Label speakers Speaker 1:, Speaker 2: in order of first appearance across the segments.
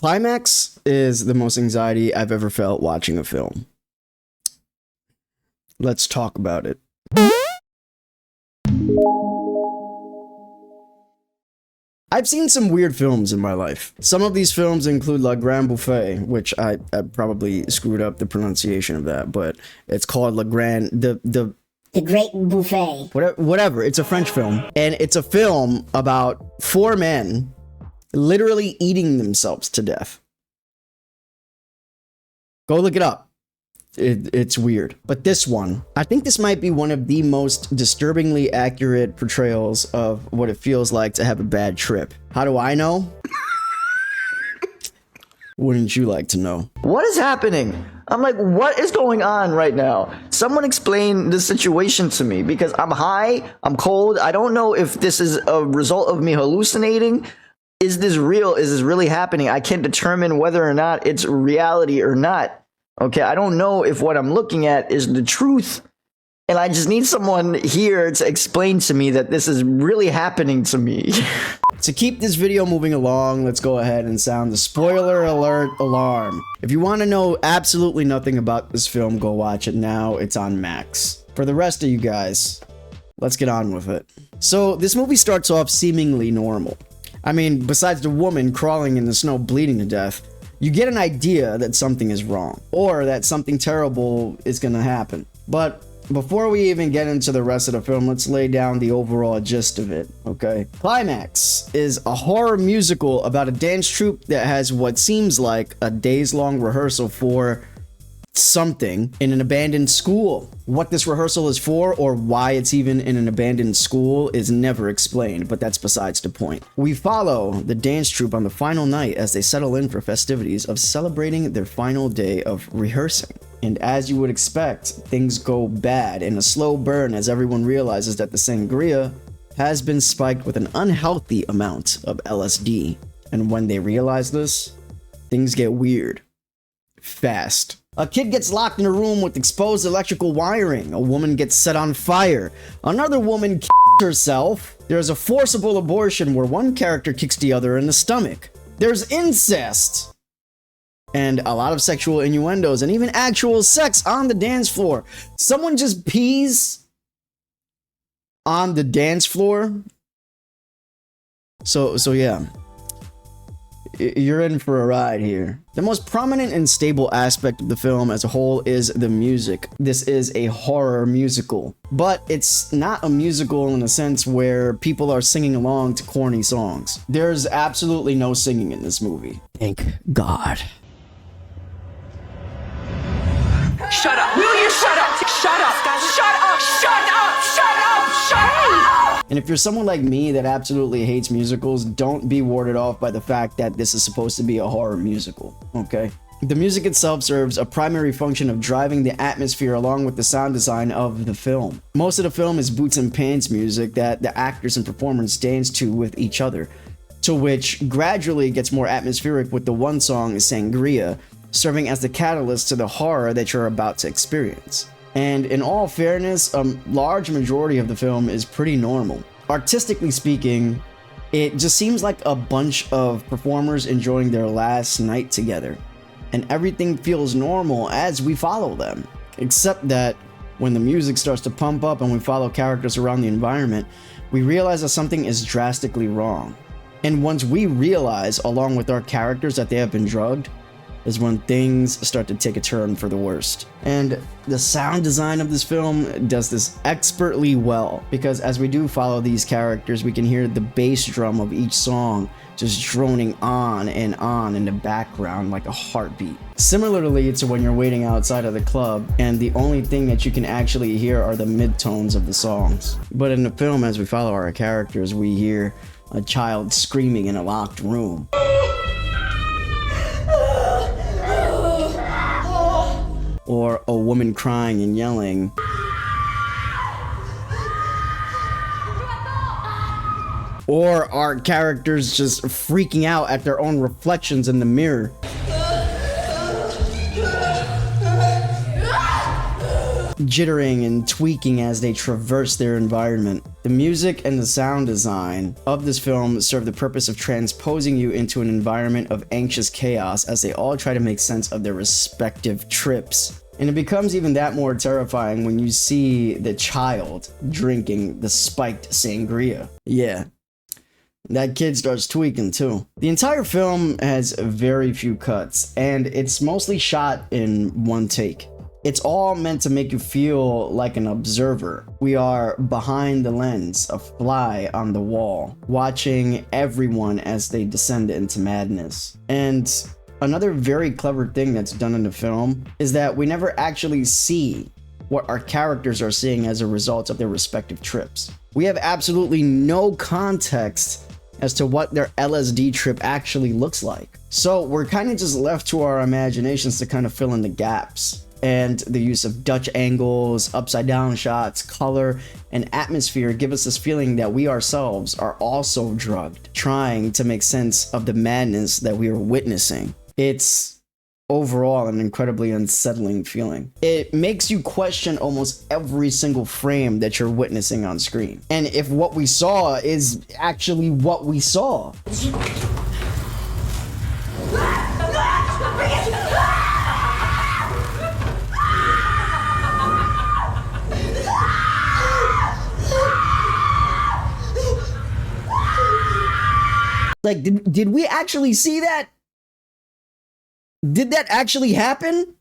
Speaker 1: Climax is the most anxiety I've ever felt watching a film. Let's talk about it. I've seen some weird films in my life. Some of these films include Le Grand Buffet, which I probably screwed up the pronunciation of that, but it's called Le Grand, the
Speaker 2: Great Buffet.
Speaker 1: Whatever. It's a French film, and it's a film about 4 men literally eating themselves to death. Go look it up. It's weird. But this one, I think this might be one of the most disturbingly accurate portrayals of what it feels like to have a bad trip. How do I know? Wouldn't you like to know?
Speaker 3: What is happening? I'm like, what is going on right now? Someone explain the situation to me, because I'm high, I'm cold. I don't know if this is a result of me hallucinating. Is this real? Is this really happening? I can't determine whether or not it's reality or not. Okay, I don't know if what I'm looking at is the truth. And I just need someone here to explain to me that this is really happening to me.
Speaker 1: To keep this video moving along, let's go ahead and sound the spoiler alert alarm. If you want to know absolutely nothing about this film, go watch it now. It's on Max. For the rest of you guys, let's get on with it. So this movie starts off seemingly normal. I mean, besides the woman crawling in the snow bleeding to death, you get an idea that something is wrong, or that something terrible is gonna happen. But before we even get into the rest of the film, let's lay down the overall gist of it, okay? Climax is a horror musical about a dance troupe that has what seems like a days-long rehearsal for something in an abandoned school. What this rehearsal is for, or why it's even in an abandoned school, is never explained, but that's besides the point. We follow the dance troupe on the final night as they settle in for festivities of celebrating their final day of rehearsing. And as you would expect, things go bad in a slow burn as everyone realizes that the sangria has been spiked with an unhealthy amount of LSD. And when they realize this, things get weird. Fast. A kid gets locked in a room with exposed electrical wiring. A woman gets set on fire. Another woman kills herself. There's a forcible abortion where one character kicks the other in the stomach. There's incest. And a lot of sexual innuendos and even actual sex on the dance floor. Someone just pees on the dance floor. So yeah. You're in for a ride here. The most prominent and stable aspect of the film as a whole is the music. This is a horror musical, but it's not a musical in a sense where people are singing along to corny songs. There's absolutely no singing in this movie. Thank God.
Speaker 4: Shut up! Will you shut up? Shut up! Shut up! Shut up! Shut up! Shut up!
Speaker 1: And if you're someone like me that absolutely hates musicals, don't be warded off by the fact that this is supposed to be a horror musical, okay? The music itself serves a primary function of driving the atmosphere along with the sound design of the film. Most of the film is boots and pants music that the actors and performers dance to with each other, to which gradually gets more atmospheric with the one song, Sangria, serving as the catalyst to the horror that you're about to experience. And in all fairness, a large majority of the film is pretty normal. Artistically speaking, it just seems like a bunch of performers enjoying their last night together. And everything feels normal as we follow them. Except that when the music starts to pump up and we follow characters around the environment, we realize that something is drastically wrong. And once we realize, along with our characters, that they have been drugged, is when things start to take a turn for the worst. And the sound design of this film does this expertly well, because as we do follow these characters, we can hear the bass drum of each song just droning on and in the background like a heartbeat. Similarly to when you're waiting outside of the club and the only thing that you can actually hear are the mid-tones of the songs. But in the film, as we follow our characters, we hear a child screaming in a locked room. Or a woman crying and yelling. Or our characters just freaking out at their own reflections in the mirror. Jittering and tweaking as they traverse their environment. The music and the sound design of this film serve the purpose of transposing you into an environment of anxious chaos as they all try to make sense of their respective trips. And it becomes even that more terrifying when you see the child drinking the spiked sangria. Yeah, that kid starts tweaking too. The entire film has very few cuts, and it's mostly shot in one take. It's all meant to make you feel like an observer. We are behind the lens, a fly on the wall, watching everyone as they descend into madness. And another very clever thing that's done in the film is that we never actually see what our characters are seeing as a result of their respective trips. We have absolutely no context as to what their LSD trip actually looks like. So we're kind of just left to our imaginations to kind of fill in the gaps. And the use of Dutch angles, upside down shots, color, and atmosphere give us this feeling that we ourselves are also drugged, trying to make sense of the madness that we are witnessing. It's overall an incredibly unsettling feeling. It makes you question almost every single frame that you're witnessing on screen. And if what we saw is actually what we saw. Like, did we actually see that? Did that actually happen?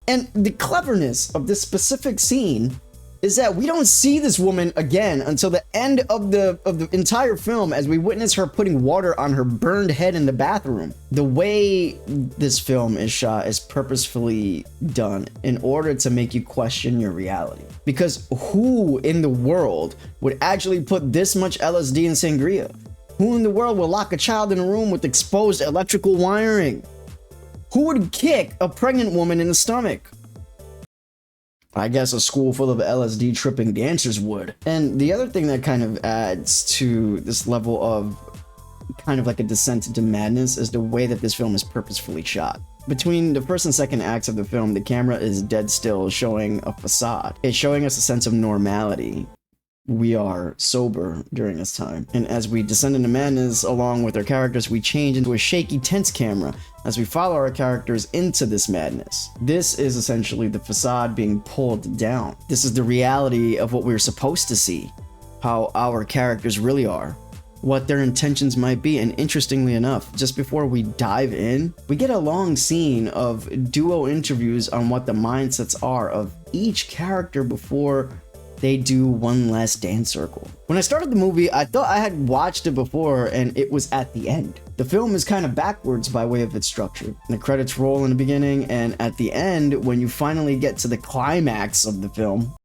Speaker 1: And the cleverness of this specific scene is that we don't see this woman again until the end of the entire film, as we witness her putting water on her burned head in the bathroom. The way this film is shot is purposefully done in order to make you question your reality. Because who in the world would actually put this much LSD in sangria? Who in the world will lock a child in a room with exposed electrical wiring? Who would kick a pregnant woman in the stomach? I guess a school full of LSD tripping dancers would. And the other thing that kind of adds to this level of kind of like a descent into madness is the way that this film is purposefully shot. Between the first and second acts of the film, the camera is dead still, showing a facade. It's showing us a sense of normality. We are sober during this time. And as we descend into madness along with our characters, we change into a shaky, tense camera as we follow our characters into this madness. This is essentially the facade being pulled down. This is the reality of what we're supposed to see, how our characters really are, what their intentions might be. And interestingly enough, just before we dive in, we get a long scene of duo interviews on what the mindsets are of each character before they do one last dance circle. When I started the movie, I thought I had watched it before and it was at the end. The film is kind of backwards by way of its structure. The credits roll in the beginning, and at the end, when you finally get to the climax of the film,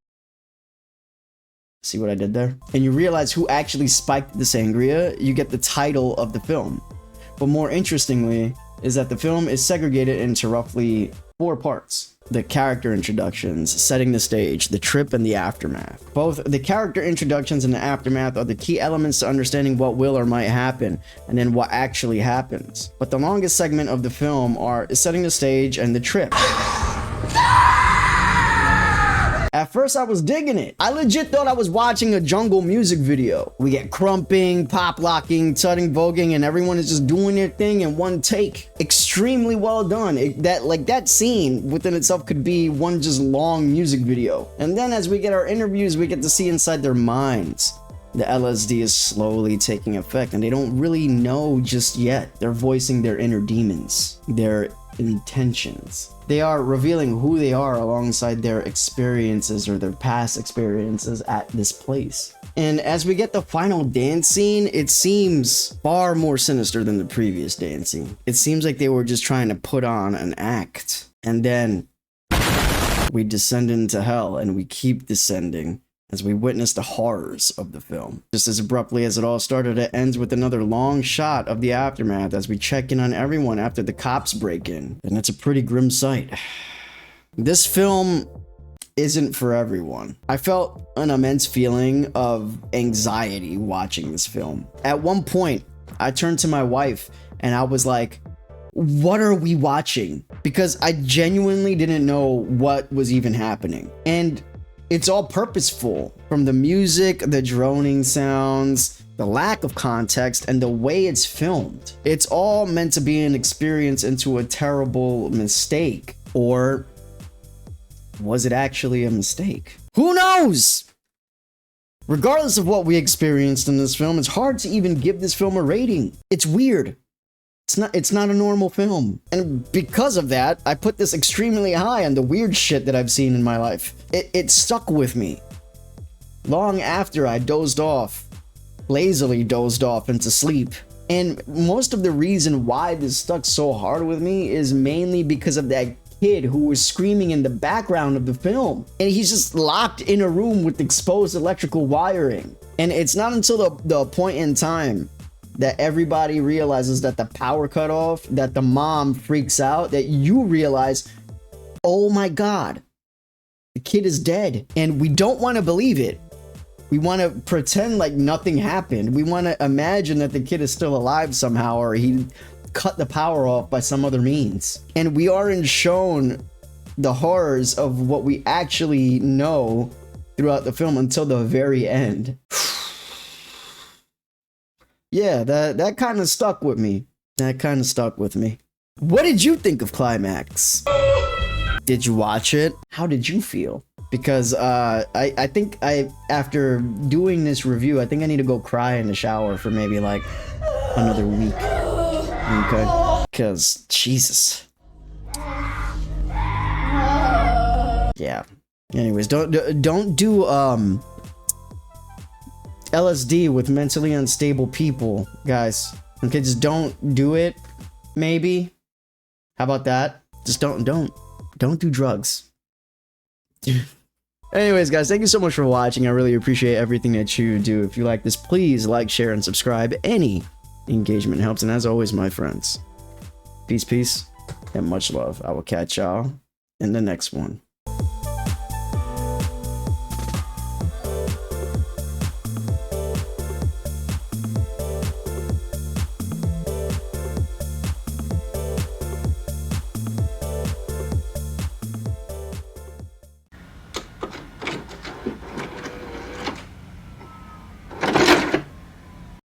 Speaker 1: see what I did there? And you realize who actually spiked the sangria, you get the title of the film. But more interestingly is that the film is segregated into roughly 4 parts. The character introductions, setting the stage, the trip, and the aftermath. Both the character introductions and the aftermath are the key elements to understanding what will or might happen, and then what actually happens. But the longest segment of the film are setting the stage and the trip. At first I was digging it. I legit thought I was watching a jungle music video. We get crumping, pop locking, tutting, voguing, and everyone is just doing their thing in one take. Extremely well done. That scene within itself could be one just long music video. And then as we get our interviews, we get to see inside their minds. The LSD is slowly taking effect, and they don't really know just yet. They're voicing their inner demons, their intentions. They are revealing who they are alongside their experiences or their past experiences at this place. And as we get the final dance scene, it seems far more sinister than the previous dance scene. It seems like they were just trying to put on an act. And then we descend into hell, and we keep descending as we witness the horrors of the film. Just as abruptly as it all started, it ends with another long shot of the aftermath as we check in on everyone after the cops break in. And it's a pretty grim sight. This film isn't for everyone. I felt an immense feeling of anxiety watching this film. At one point, I turned to my wife and I was like, what are we watching? Because I genuinely didn't know what was even happening. And It's all purposeful, from the music, the droning sounds, the lack of context, and the way it's filmed. It's all meant to be an experience into a terrible mistake. Or was it actually a mistake? Who knows? Regardless of what we experienced in this film, it's hard to even give this film a rating. It's weird. It's not a normal film. And because of that, I put this extremely high on the weird shit that I've seen in my life. It stuck with me. Long after I lazily dozed off into sleep. And most of the reason why this stuck so hard with me is mainly because of that kid who was screaming in the background of the film. And he's just locked in a room with exposed electrical wiring. And it's not until the point in time that everybody realizes that the power cut off, that the mom freaks out, that you realize, oh my God, the kid is dead. And we don't want to believe it. We want to pretend like nothing happened. We want to imagine that the kid is still alive somehow, or he cut the power off by some other means. And we aren't shown the horrors of what we actually know throughout the film until the very end. Yeah, that kind of stuck with me. What did you think of Climax? Did you watch it? How did you feel? Because I think after doing this review, I think I need to go cry in the shower for maybe like another week. Okay? Because Jesus. Yeah. Anyways, don't do LSD with mentally unstable people, guys. Okay, just don't do it. Maybe. How about that? Just don't do drugs. Anyways, guys, thank you so much for watching. I really appreciate everything that you do. If you like this, please like, share, and subscribe. Any engagement helps. And as always, my friends, peace, and much love. I will catch y'all in the next one.